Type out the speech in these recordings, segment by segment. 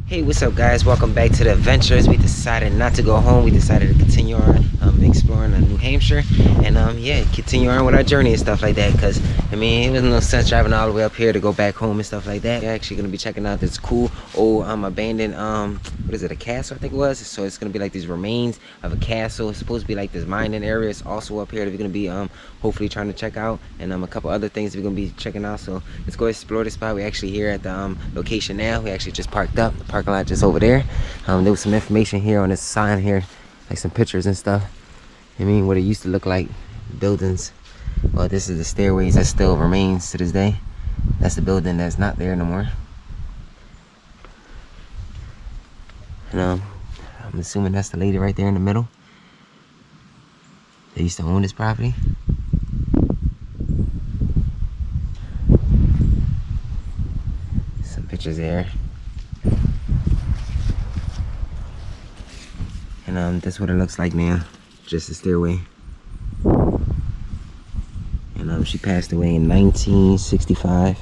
Hey, what's up, guys? Welcome back to the adventures. We decided not to go home. We decided to continue on exploring New Hampshire, and yeah, continue on with our journey and stuff like that. Because I mean, it was no sense driving all the way up here to go back home and stuff like that. We're actually gonna be checking out this cool old abandoned what is it, a castle, I think it was. So it's gonna be like these remains of a castle. It's supposed to be like this mining area. It's also up here that we're gonna be hopefully trying to check out, and a couple other things we're gonna be checking out. So let's go explore this spot. We're actually here at the location now. We actually just parked up. The parking lot just over there. There was some information here on this sign here, like some pictures and stuff. I mean, what it used to look like, buildings. Well, this is the stairways that still remains to this day. That's the building that's not there no more. And I'm assuming that's the lady right there in the middle. They used to own this property. Some pictures there. And that's what it looks like now. Just a stairway. And she passed away in 1965.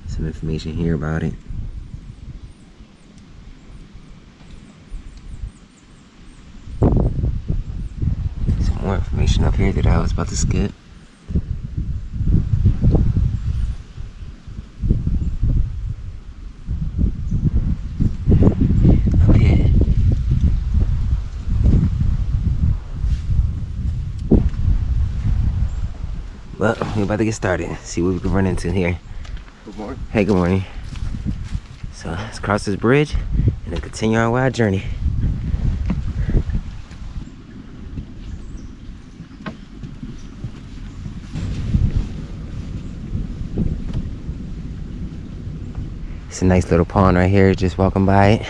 Some information here about it. Some more information up here that I was about to skip. Well, we're about to get started. See what we can run into here. Good morning. Hey, good morning. So let's cross this bridge and then continue our wild journey. It's a nice little pond right here, just walking by it.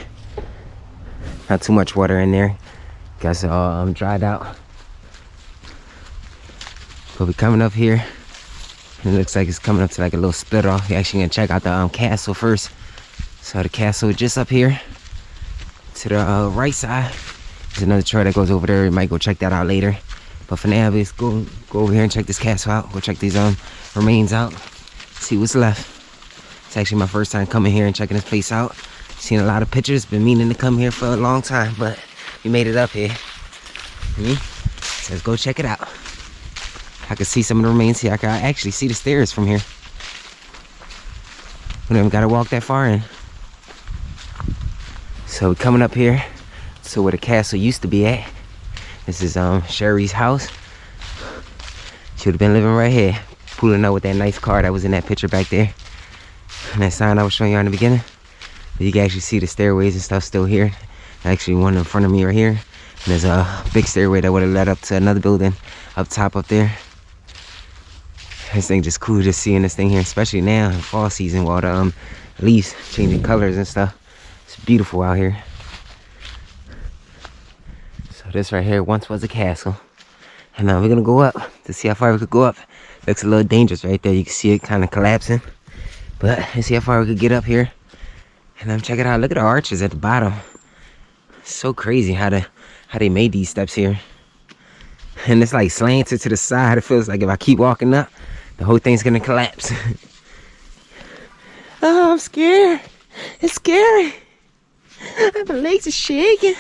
Not too much water in there. Guess it all dried out. But we're coming up here, and it looks like it's coming up to like a little split off. We're actually gonna check out the castle first. So the castle is just up here to the right side. There's another trail that goes over there. We might go check that out later. But for now, let's go over here and check this castle out. Go check these remains out. See what's left. It's actually my first time coming here and checking this place out. Seen a lot of pictures. Been meaning to come here for a long time, but we made it up here. So let's go check it out. I can see some of the remains here. I can actually see the stairs from here. We don't even gotta walk that far in. So we're coming up here to where the castle used to be at. This is Sherri's house. She would have been living right here, pulling up with that nice car that was in that picture back there. And that sign I was showing you in the beginning. But you can actually see the stairways and stuff still here. Actually, one in front of me right here. And there's a big stairway that would have led up to another building up top up there. This thing just cool, just seeing this thing here, especially now in fall season while the leaves changing colors and stuff. It's beautiful out here. So this right here once was a castle, and now we're gonna go up to see how far we could go up. Looks a little dangerous right there. You can see it kind of collapsing, but let's see how far we could get up here. And check it out. Look at the arches at the bottom. It's so crazy how they made these steps here. And it's like slanted to the side. It feels like if I keep walking up, the whole thing's gonna collapse. Oh, I'm scared. It's scary. My legs are shaking.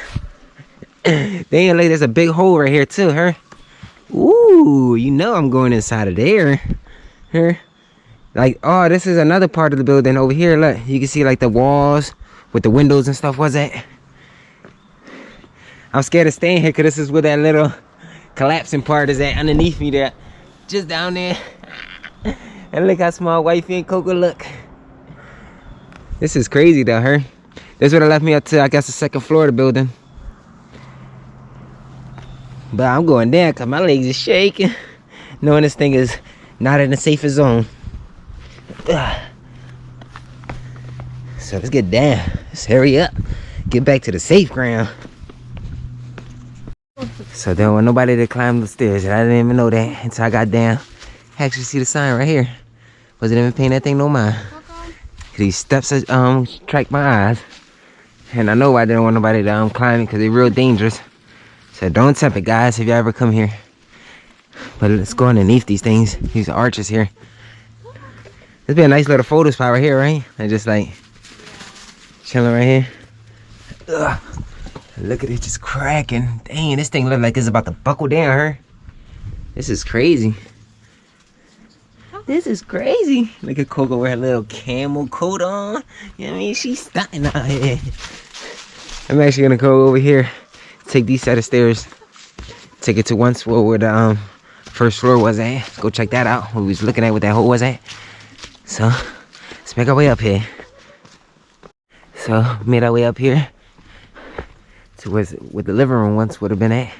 Damn, look, there's a big hole right here too, huh? Ooh, you know I'm going inside of there. Here. Like, oh, this is another part of the building over here. Look, you can see like the walls with the windows and stuff was at. I'm scared of staying here because this is where that little collapsing part is at underneath me there. Just down there. And look how small Wifey and Coco look. This is crazy though, huh? This would have left me up to, I guess, the second floor of the building. But I'm going down because my legs are shaking. Knowing this thing is not in the safest zone. So let's get down. Let's hurry up. Get back to the safe ground. So there wasn't nobody that climbed the stairs, and I didn't even know that until I got down. I actually see the sign right here. Wasn't even paying that thing no mind. These steps attract my eyes, and I know I didn't want nobody to climb it because they're real dangerous. So don't attempt it, guys, if you ever come here. But let's go underneath these things. These arches here. This be a nice little photo spot right here, right? And just like Chilling right here. Ugh. Look at it just cracking. Dang, this thing look like it's about to buckle down her. This is crazy. This is crazy. Look at Coco with her little camel coat on. You know what I mean? She's stunning out here. I'm actually gonna go over here, take these set of stairs, take it to one floor where the first floor was at. Let's go check that out. What we was looking at, what that hole was at. So let's make our way up here. So made our way up here to where the living room once would have been at.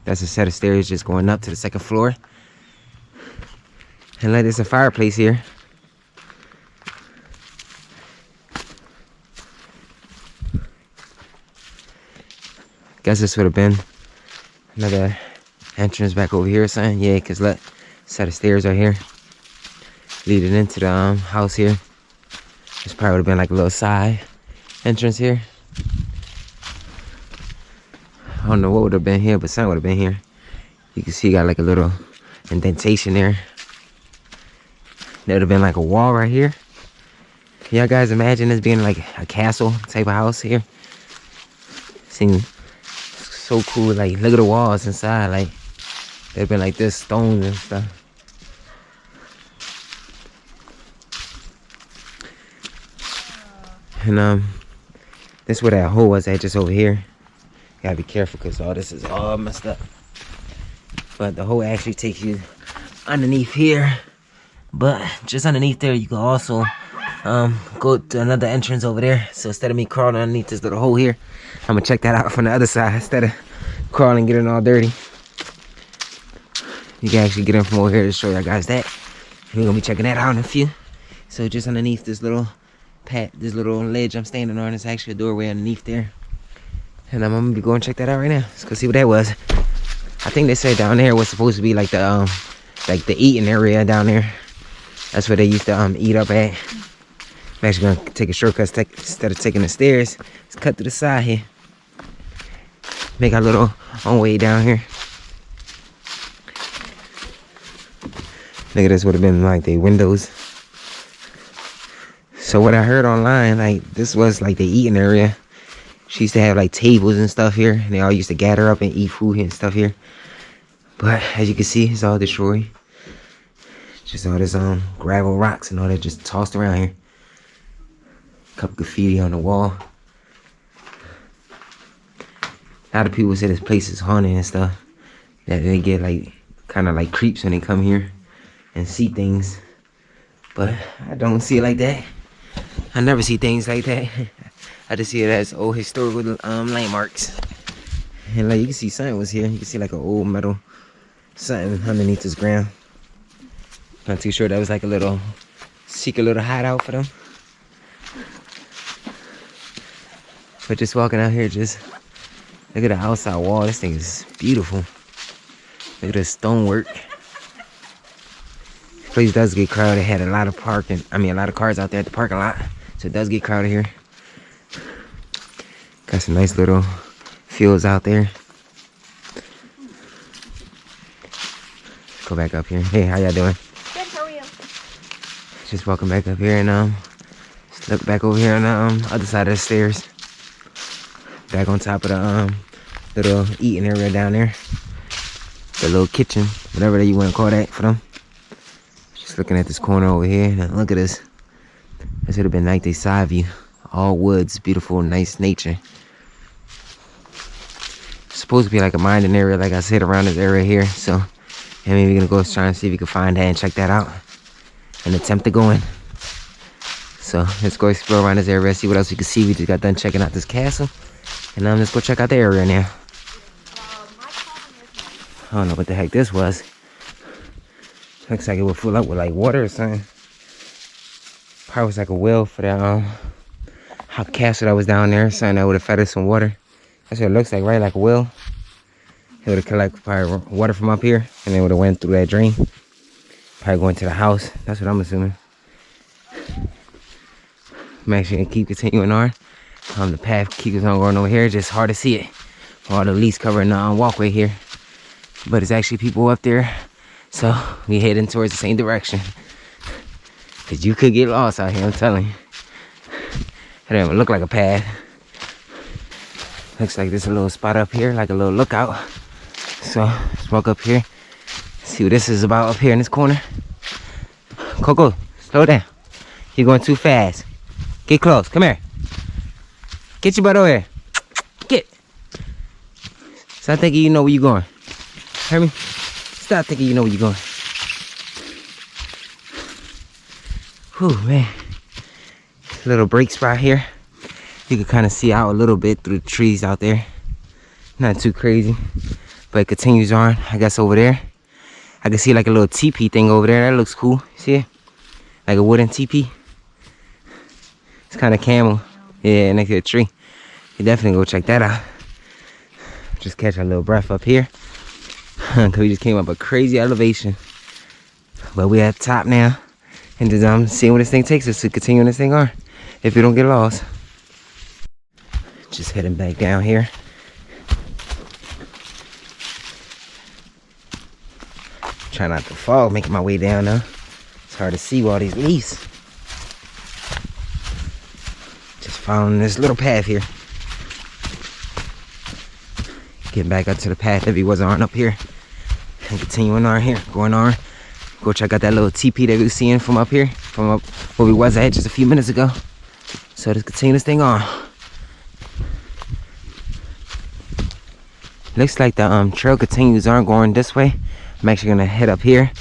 That's a set of stairs just going up to the second floor. And like there's a fireplace here. Guess this would have been another entrance back over here or something. Yeah, because look, set of stairs right here leading into the house here. This probably would have been like a little side entrance here. I don't know what would have been here, but something would have been here. You can see you got like a little indentation there. There would have been like a wall right here. Can y'all guys imagine this being like a castle type of house here? Seems so cool. Like, look at the walls inside. Like, they've been like this, stones and stuff. And this is where that hole was at, just over here. Gotta be careful because all this is all messed up. But the hole actually takes you underneath here. But just underneath there, you can also go to another entrance over there. So instead of me crawling underneath this little hole here, I'm gonna check that out from the other side instead of crawling, getting all dirty. You can actually get in from over here to show y'all guys that. We're gonna be checking that out in a few. So just underneath this little this little ledge I'm standing on, it's actually a doorway underneath there. And I'm gonna be going to check that out right now. Let's go see what that was. I think they said down there was supposed to be like the eating area down there. That's where they used to eat up at. I'm actually gonna take a shortcut instead of taking the stairs. Let's cut to the side here. Make our little own way down here. Look at this, would have been like the windows. So what I heard online, like this was like the eating area. She used to have like tables and stuff here, and they all used to gather up and eat food and stuff here. But as you can see, it's all destroyed. Just all this gravel rocks and all that just tossed around here. Couple graffiti on the wall. A lot of people say this place is haunted and stuff. That they get like kind of like creeps when they come here and see things. But I don't see it like that. I never see things like that. I just see it as old historical landmarks. And like you can see something was here. You can see like an old metal something underneath this ground. Not too sure, that was like a little secret little hideout for them. But just walking out here, just look at the outside wall. This thing is beautiful. Look at the stonework. This place does get crowded. It had a lot of parking. I mean, a lot of cars out there at the parking lot. So it does get crowded here. Got some nice little fields out there. Go back up here. Hey, how y'all doing? Good, how are you? Just walking back up here and just look back over here on the other side of the stairs. Back on top of the little eating area down there. The little kitchen, whatever that you want to call that for them. Just looking at this corner over here. And look at this. This would have been like the side view. All woods, beautiful, nice nature. It's supposed to be like a mining area, like I said, around this area here. So, yeah, maybe we're gonna go try and see if we can find that and check that out. And attempt to go in. So, let's go explore around this area, see what else we can see. We just got done checking out this castle. And let's go check out the area now. I don't know what the heck this was. Looks like it would fill up with like water or something. Probably was like a well for that castle that was down there. Something that would have fed us some water. That's what it looks like, right? Like a well. It would have collected probably water from up here, and then would have went through that drain. Probably going to the house. That's what I'm assuming. I'm actually gonna keep continuing on. The path keeps on going over here. Just hard to see it. All the leaves covering the walkway here. But it's actually people up there. So we heading towards the same direction. Cause you could get lost out here, I'm telling you. don't even look like a path. Looks like there's a little spot up here, like a little lookout. So let's walk up here, see what this is about up here in this corner. Coco, slow down. You're going too fast. Get close. Come here. Get your butt over here. Get. Stop thinking you know where you're going. Hear me? Stop thinking you know where you're going. Whew, man. Little break spot here. You can kind of see out a little bit through the trees out there. Not too crazy, but it continues on. I guess over there, I can see like a little teepee thing over there. That looks cool. See it? Like a wooden teepee. It's kind of camel. Yeah, next to the tree. You definitely go check that out. Just catch a little breath up here. Cause we just came up a crazy elevation. But we at the top now. And just seeing where this thing takes us to continue this thing on. If we don't get lost. Just heading back down here. Try not to fall, making my way down now. It's hard to see with all these leaves. Just following this little path here. Getting back up to the path that we wasn't on up here. And continuing on here, going on. Go check out that little teepee that we were seeing from up here. From up where we was at just a few minutes ago. So let's continue this thing on. Looks like the trail continues on going this way. I'm actually gonna head up here.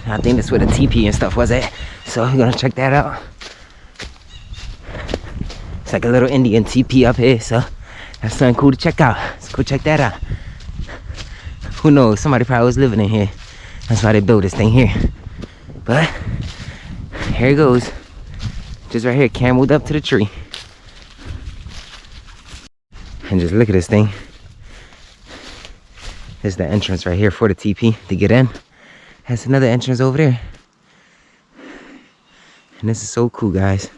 I think that's where the teepee and stuff was at. So we're gonna check that out. It's like a little Indian teepee up here, so that's something cool to check out. Let's go check that out. Who knows? Somebody probably was living in here. That's why they built this thing here. But here it goes. Just right here, cameled up to the tree. And just look at this thing. This is the entrance right here for the teepee to get in. Has another entrance over there. And this is so cool, guys.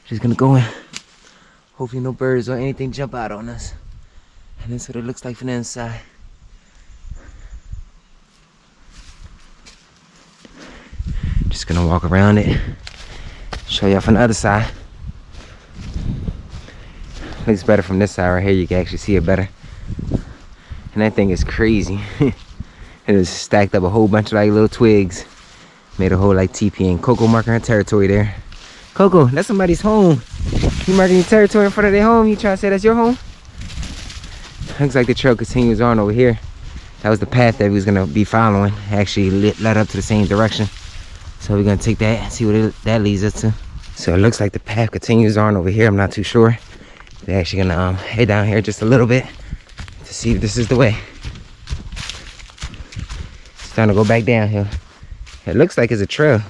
Just gonna go in. Hopefully no birds or anything jump out on us. And this is what it looks like from the inside. Just gonna walk around it. Show y'all from the other side. Looks better from this side right here. You can actually see it better. And that thing is crazy. It is stacked up a whole bunch of like little twigs. Made a whole like teepee, and Coco marking her territory there. Coco, that's somebody's home. You marking your territory in front of their home. You trying to say that's your home? Looks like the trail continues on over here. That was the path that we was gonna be following. Actually led up to the same direction. So we're gonna take that and see what that leads us to. So it looks like the path continues on over here. I'm not too sure. We're actually gonna head down here just a little bit to see if this is the way. It's time to go back down here. It looks like it's a trail.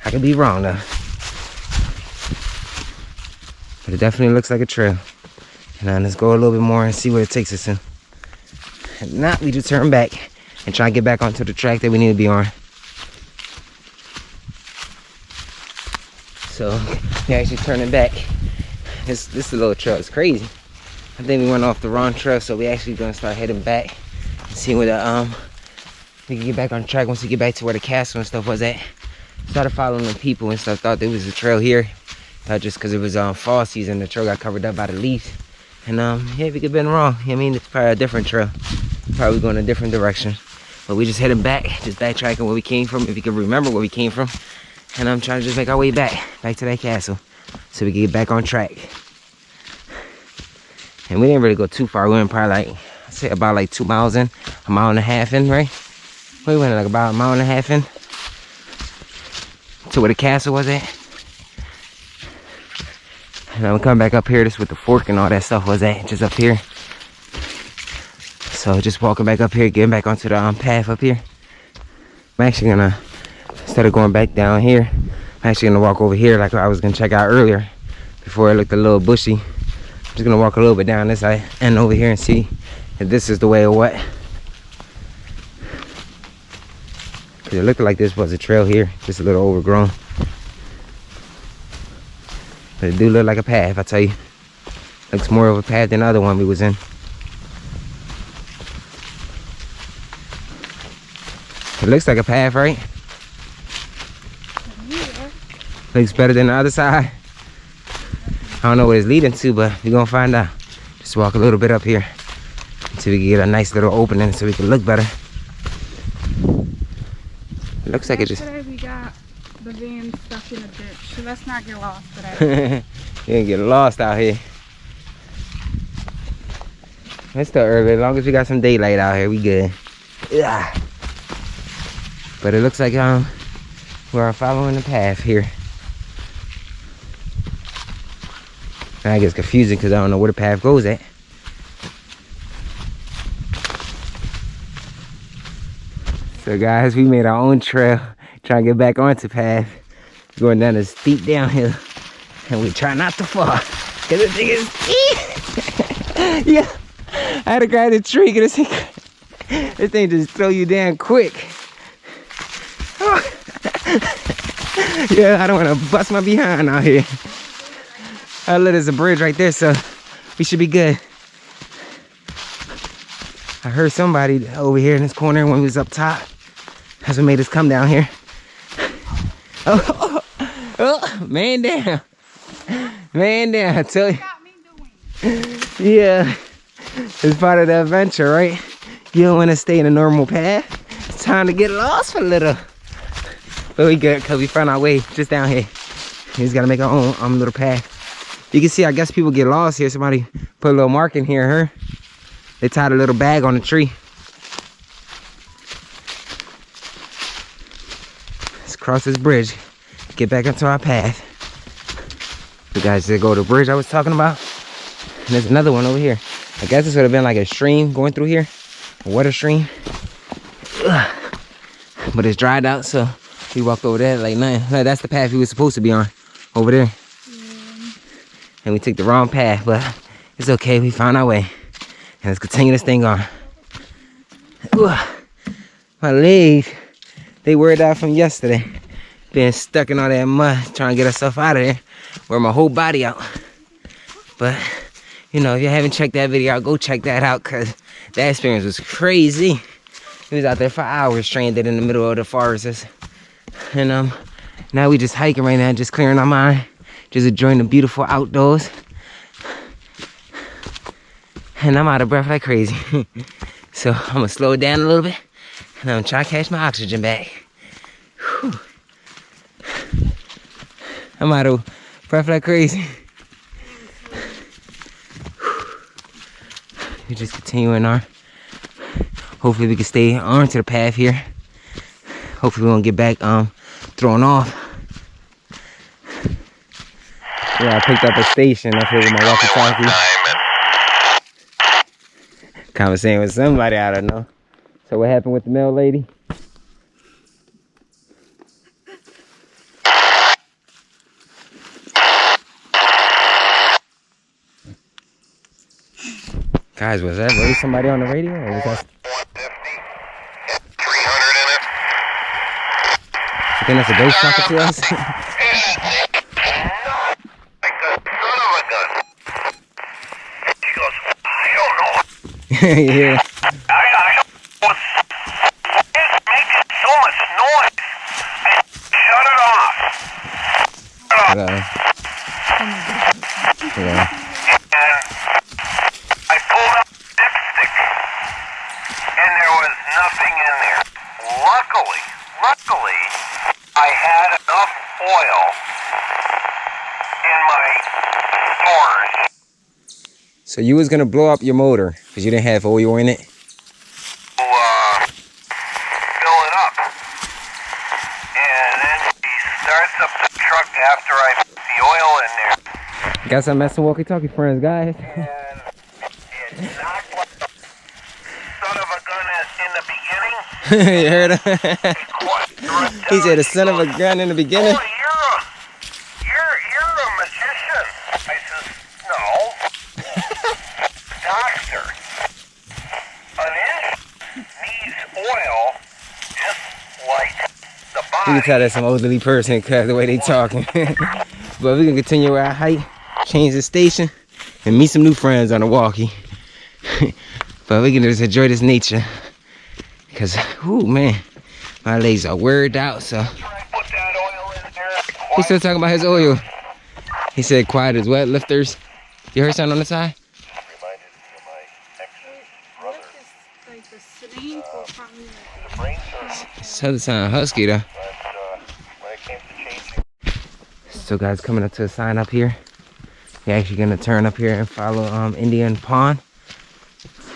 I could be wrong though. But it definitely looks like a trail. And now let's go a little bit more and see where it takes us to. If not, we just turn back and try and get back onto the track that we need to be on. So we're actually turning back. This little trail is crazy. I think we went off the wrong trail, so we actually gonna start heading back and see where the we can get back on track once we get back to where the castle and stuff was at. Started following the people and stuff. Thought there was a trail here, just because it was fall season. The trail got covered up by the leaves, and yeah, we could have been wrong. I mean, it's probably a different trail, probably going a different direction. But we just heading back, just backtracking where we came from, if we can remember where we came from, and I'm trying to just make our way back to that castle, so we can get back on track. And we didn't really go too far. We went probably like, I'd say about like 2 miles in, a mile and a half in, right? We went like about a mile and a half in to where the castle was at. And I'm coming back up here. This is where the fork and all that stuff was at, just up here. So just walking back up here, getting back onto the path up here. I'm actually gonna, instead of going back down here, I'm actually gonna walk over here like I was gonna check out earlier before it looked a little bushy. I'm just gonna walk a little bit down this side and over here and see if this is the way or what. Cause it looked like this was a trail here, just a little overgrown. But it do look like a path, I tell you. Looks more of a path than the other one we was in. It looks like a path, right? Looks better than the other side. I don't know where it's leading to, but we're gonna find out. Just walk a little bit up here until we can get a nice little opening so we can look better. It looks like it just... Today we got the van stuck in a ditch, so let's not get lost today. You ain't get lost out here. It's still early. As long as we got some daylight out here, we good. Yeah. But it looks like we're following the path here. Now it gets confusing because I don't know where the path goes at. So guys, we made our own trail, trying to get back onto the path. Going down a steep downhill. And we try not to fall. Cause this thing is steep. Yeah. I had to grab the tree because this thing just throw you down quick. Yeah, I don't want to bust my behind out here. There's a bridge right there, so we should be good. I heard somebody over here in this corner when we was up top. That's what made us come down here. Oh, man down. Man down, I tell you. Yeah, it's part of the adventure, right? You don't want to stay in a normal path. It's time to get lost for a little. But we good because we found our way just down here. We just got to make our own little path. You can see, I guess people get lost here. Somebody put a little mark in here, They tied a little bag on the tree. Let's cross this bridge. Get back into our path. You guys did go to the bridge I was talking about. And there's another one over here. I guess this would have been like a stream going through here. A water stream. Ugh. But it's dried out, so we walked over there like nothing. That's the path we were supposed to be on. Over there. And we took the wrong path, but it's okay. We found our way. And let's continue this thing on. Ugh. My legs, they wore it out from yesterday. Being stuck in all that mud, trying to get ourselves out of there. Wear my whole body out. But, you know, if you haven't checked that video out, go check that out, because that experience was crazy. We was out there for hours, stranded in the middle of the forest. And now we just hiking right now, just clearing our mind. Just enjoying the beautiful outdoors. And I'm out of breath like crazy. So I'm gonna slow it down a little bit. And I'm gonna try to catch my oxygen back. Whew. I'm out of breath like crazy. We just continuing on. Hopefully we can stay onto the path here. Hopefully we won't get back thrown off. Yeah, I picked up a station up here with my walkie-talkie. Conversating with somebody, I don't know. So what happened with the mail lady? Guys, was that really somebody on the radio? Or was that... 300 in it. You think that's a ghost talking to us? Yeah. I it's making so much noise. Shut it off. Hello. Hello. And I pulled out dipstick, and there was nothing in there. Luckily, I had enough oil in my storage. So you was gonna blow up your motor because you didn't have oil in it? Fill it up. And then he starts up the truck after I put the oil in there. Got some messing walkie-talkie friends, guys. And it's not like the son of a gun in the beginning. You heard him? He said the son of a gun in the beginning. Oh, you're a magician. I says, no. Doctor, an inch needs oil just like the You body. can tell that's some elderly person because the way they talking. But we can continue our hike, change the station, and meet some new friends on the walkie. But we can just enjoy this nature. Because, ooh, man, my legs are weared out, so. After I put that oil in there, I He's still talking about his oil. He said quiet as wet lifters. You heard something on the side? Reminded me of my ex-brother. Like the sitting for probably The brain surgeon. So it sound husky though. But when it came to changing, So guys, coming up to a sign up here. We're actually gonna turn up here and follow Indian Pond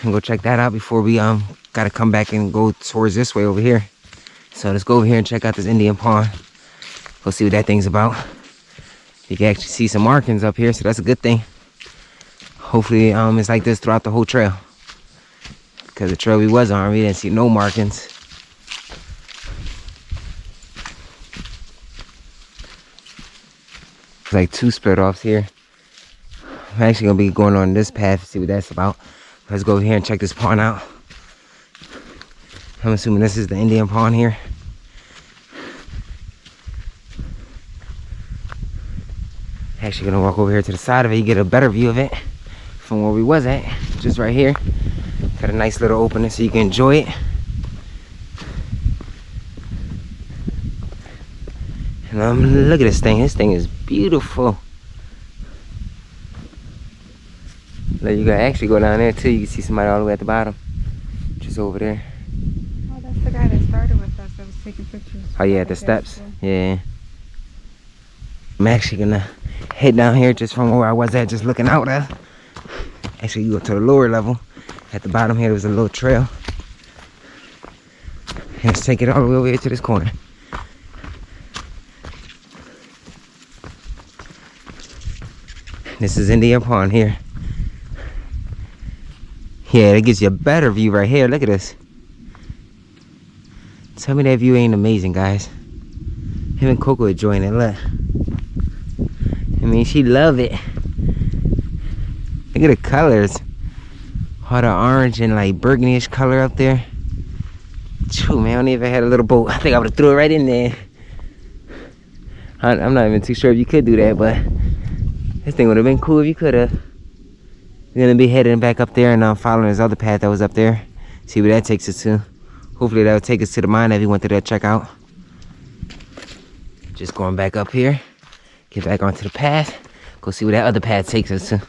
and go check that out before we gotta come back and go towards this way over here. So let's go over here and check out this Indian Pond. Go see what that thing's about. You can actually see some markings up here, so that's a good thing. Hopefully it's like this throughout the whole trail. Because the trail we was on, we didn't see no markings. It's like 2 split offs here. I'm actually gonna be going on this path to see what that's about. Let's go over here and check this pond out. I'm assuming this is the Indian Pond here. Actually gonna walk over here to the side of it. You get a better view of it from where we was at, just right here. Got a nice little opening so you can enjoy it. And look at this thing. This thing is beautiful. Look, you can actually go down there too. You can see somebody all the way at the bottom, just over there. Oh, that's the guy that started with us that was taking pictures. Oh yeah, the steps. Yeah. I'm actually gonna head down here just from where I was at, just looking out at. Actually, you go to the lower level. At the bottom here, there was a little trail. Let's take it all the way over here to this corner. This is Indian Pond here. Yeah, it gives you a better view right here. Look at this. Tell me that view ain't amazing, guys. Him and Coco enjoying it. Look. I mean, she love it. Look at the colors. All the orange and like burgundy-ish color up there. True, man. I don't even had a little boat. I think I would have threw it right in there. I'm not even too sure if you could do that, but this thing would have been cool if you could have. We're gonna be heading back up there and following this other path that was up there. See where that takes us to. Hopefully that will take us to the mine that we went to check out. Just going back up here. Get back onto the path. Go see where that other path takes us to.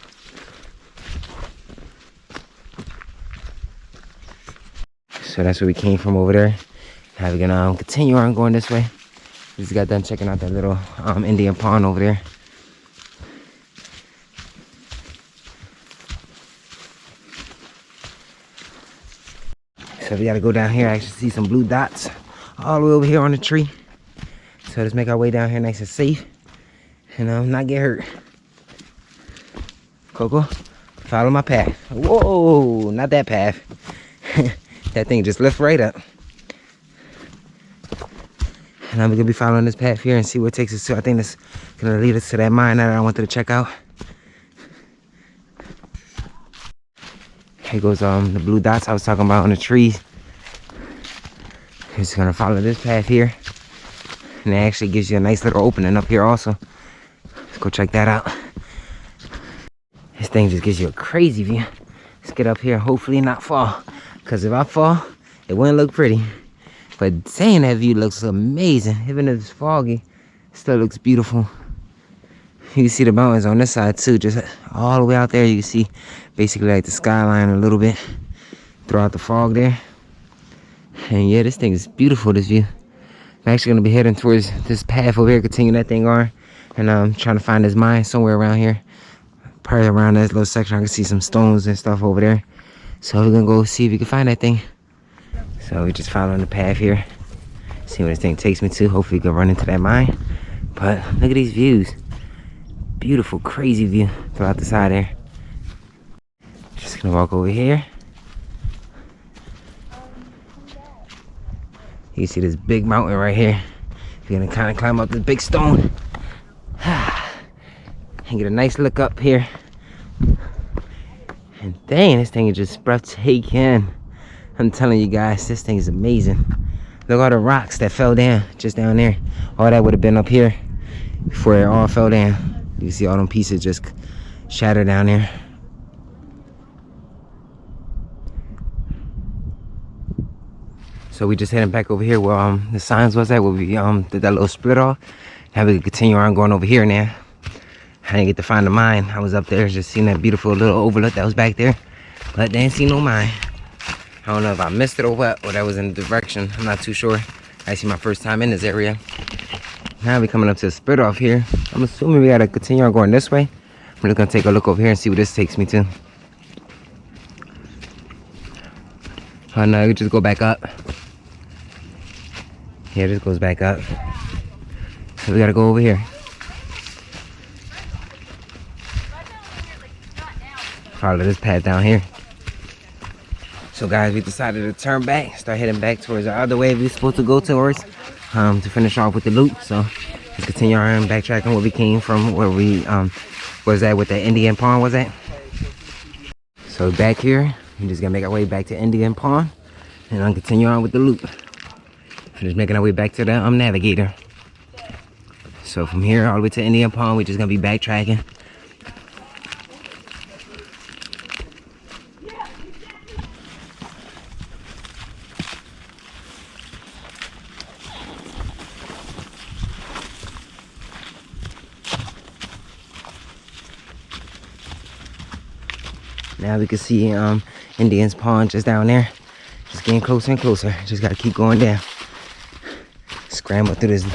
So that's where we came from over there. Now we're gonna continue on going this way. We just got done checking out that little Indian Pond over there. So we gotta go down here. I actually see some blue dots all the way over here on the tree. So let's make our way down here nice and safe and not get hurt. Coco, follow my path. Whoa, not that path. That thing just lifts right up. And I'm gonna be following this path here and see what it takes us to. I think that's gonna lead us to that mine that I wanted to check out. Here goes the blue dots I was talking about on the trees. Just gonna follow this path here. And it actually gives you a nice little opening up here also. Let's go check that out. This thing just gives you a crazy view. Let's get up here, hopefully not fall. Cause if I fall, it wouldn't look pretty. But saying that view looks amazing. Even if it's foggy, it still looks beautiful. You can see the mountains on this side too, just all the way out there. You can see basically like the skyline a little bit throughout the fog there. And yeah, this thing is beautiful, this view. I'm actually gonna be heading towards this path over here, continuing that thing on. And I'm trying to find this mine somewhere around here. Probably around this little section, I can see some stones and stuff over there. So we're gonna go see if we can find that thing. So we're just following the path here. See where this thing takes me to. Hopefully we can run into that mine. But look at these views. Beautiful, crazy view throughout the side there. Just gonna walk over here. You can see this big mountain right here. You're gonna kind of climb up this big stone. And get a nice look up here. And dang, this thing is just breathtaking. I'm telling you guys, this thing is amazing. Look at all the rocks that fell down just down there. All that would have been up here before it all fell down. You can see all them pieces just shattered down there. So we just heading back over here where the signs was at, where we did that little split off. Now we can continue on going over here now. I didn't get to find the mine. I was up there just seeing that beautiful little overlook that was back there, but didn't see no mine. I don't know if I missed it or what, or that was in the direction. I'm not too sure. Actually, my first time in this area. Now we're coming up to the split off here. I'm assuming we gotta continue on going this way. I'm just gonna take a look over here and see what this takes me to. Oh no, we just go back up. Yeah, this goes back up. So we gotta go over here. Follow this path down here. So guys, we decided to turn back, start heading back towards the other way we're supposed to go towards, to finish off with the loop. So let's continue on backtracking where we came from, where we was that with the Indian Pond was at. So back here, we're just gonna make our way back to Indian Pond and I'll continue on with the loop. We're just making our way back to the navigator. So from here all the way to Indian Pond, we're just gonna be backtracking. Now we can see Indian's Pond just down there. Just getting closer and closer. Just gotta keep going down. Scramble through this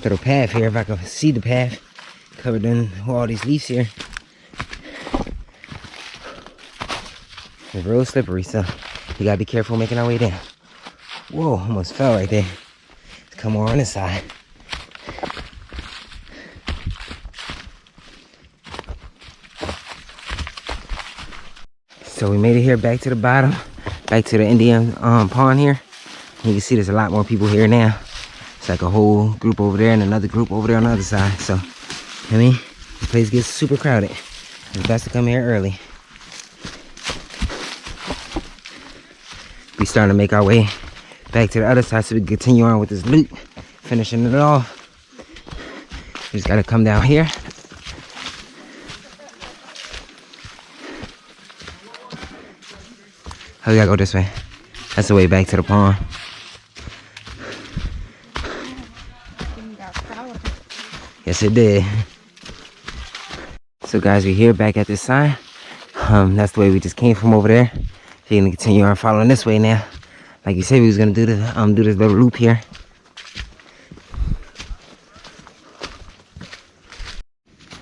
little path here if I can see the path. Covered in all these leaves here. It's real slippery, so you gotta be careful making our way down. Whoa, almost fell right there. Let's come over on this side. So we made it here back to the bottom, back to the Indian Pond here. You can see there's a lot more people here now. It's like a whole group over there and another group over there on the other side. So, I mean, the place gets super crowded. It's best to come here early. We starting to make our way back to the other side so we can continue on with this loop, finishing it off. We just gotta come down here. Oh, we gotta go this way. That's the way back to the pond. Yes, it did. So guys, we're here back at this sign. That's the way we just came from over there. So you're gonna continue on following this way now. Like you said, we was gonna do this little loop here.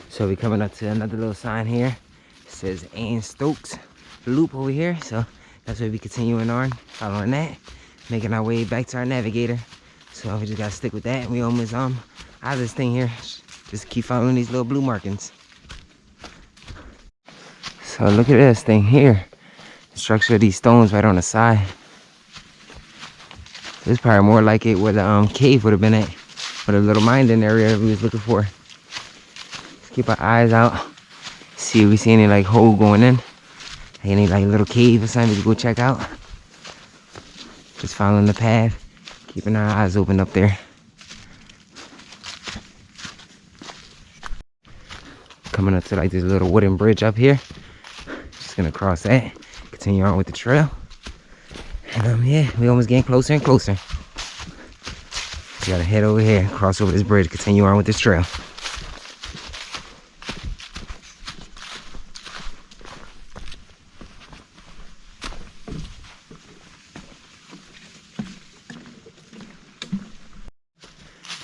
So we're coming up to another little sign here. It says Ann Stokes Loop over here. So that's where we continuing on, following that, making our way back to our navigator. So we just gotta stick with that. We almost out of this thing here. Just keep following these little blue markings. So look at this thing here. The structure of these stones right on the side. This is probably more like it where the cave would have been at, with a little mining area we was looking for. Let's keep our eyes out. See if we see any like hole going in. Any like little cave or something we can go check out. Just following the path, keeping our eyes open up there. Coming up to like this little wooden bridge up here. Just gonna cross that, continue on with the trail. And yeah, we almost getting closer and closer. We gotta head over here, cross over this bridge, continue on with this trail.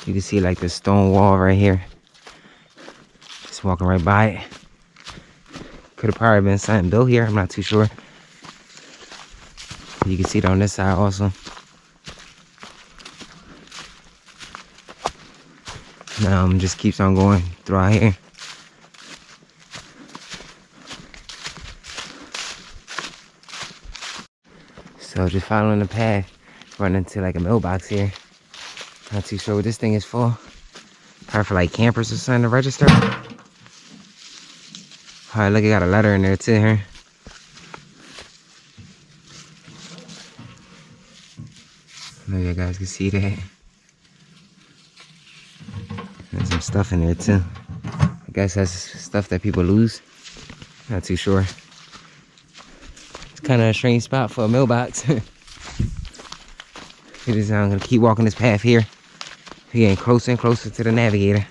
You can see like the stone wall right here. Just walking right by it. Could have probably been something built here, I'm not too sure. You can see it on this side also. Just keeps on going throughout here. So just following the path, running into like a mailbox here. Not too sure what this thing is for. Probably for like campers or something to register. Alright, look, it got a letter in there too here. Maybe you guys can see that. There's some stuff in there too. I guess that's stuff that people lose. Not too sure. It's kind of a strange spot for a mailbox. I'm gonna keep walking this path here. We're getting closer and closer to the navigator.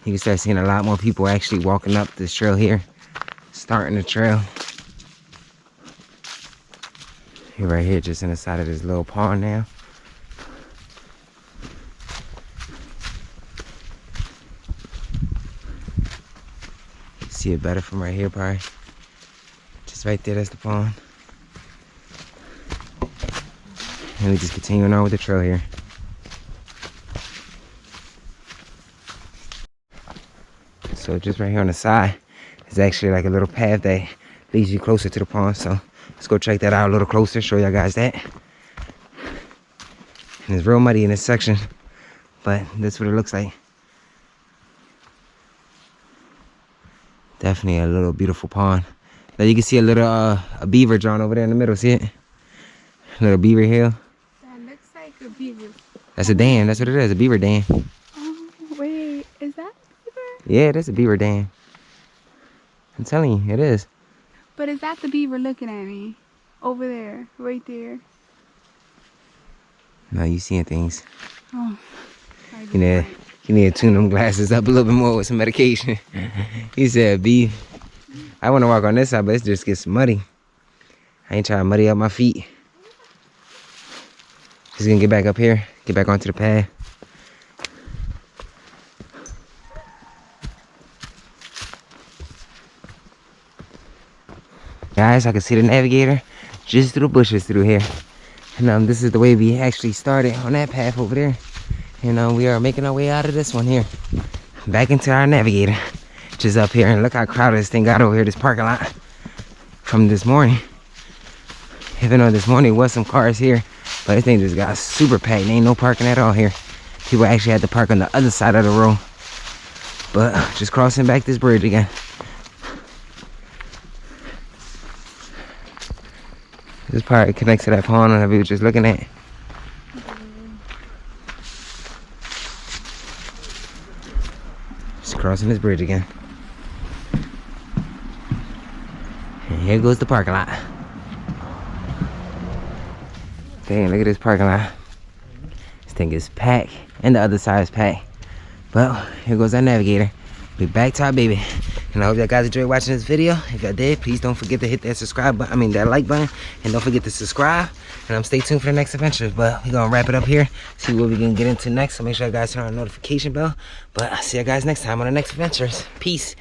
You can start seeing a lot more people actually walking up this trail here, starting the trail. You're right here, just in the side of this little pond now. See it better from right here, probably. Just right there, that's the pond. And we just continuing on with the trail here. So just right here on the side is actually like a little path that leads you closer to the pond. So let's go check that out a little closer, show y'all guys that. And it's real muddy in this section, but that's what it looks like. Definitely a little beautiful pond. Now you can see a little a beaver drawn over there in the middle. See it? A little beaver hill. That looks like a beaver. That's a dam. That's what it is. A beaver dam. Oh, wait. Is that a beaver? Yeah, that's a beaver dam. I'm telling you, it is. But is that the beaver looking at me? Over there. Right there. No, you seeing things. Oh. You need to tune them glasses up a little bit more with some medication. He said, B. I want to walk on this side, but it just gets muddy. I ain't trying to muddy up my feet. Just gonna get back up here, get back onto the path. Guys, I can see the navigator just through the bushes through here. And this is the way we actually started on that path over there. And we are making our way out of this one here. Back into our navigator. Just up here. And look how crowded this thing got over here, this parking lot. From this morning. Even though this morning was some cars here. But this thing just got super packed. There ain't no parking at all here. People actually had to park on the other side of the road. But just crossing back this bridge again. This part connects to that pond that we were just looking at. Just crossing this bridge again. And here goes the parking lot. Dang, look at this parking lot. This thing is packed, and the other side is packed. Well, here goes our navigator. We're back to our baby. And I hope y'all guys enjoyed watching this video. If y'all did, please don't forget to hit that subscribe button, that like button. And don't forget to subscribe. And stay tuned for the next adventure. But we're gonna wrap it up here. See what we're gonna get into next. So make sure you guys turn on the notification bell. But I'll see you guys next time on the next adventures. Peace.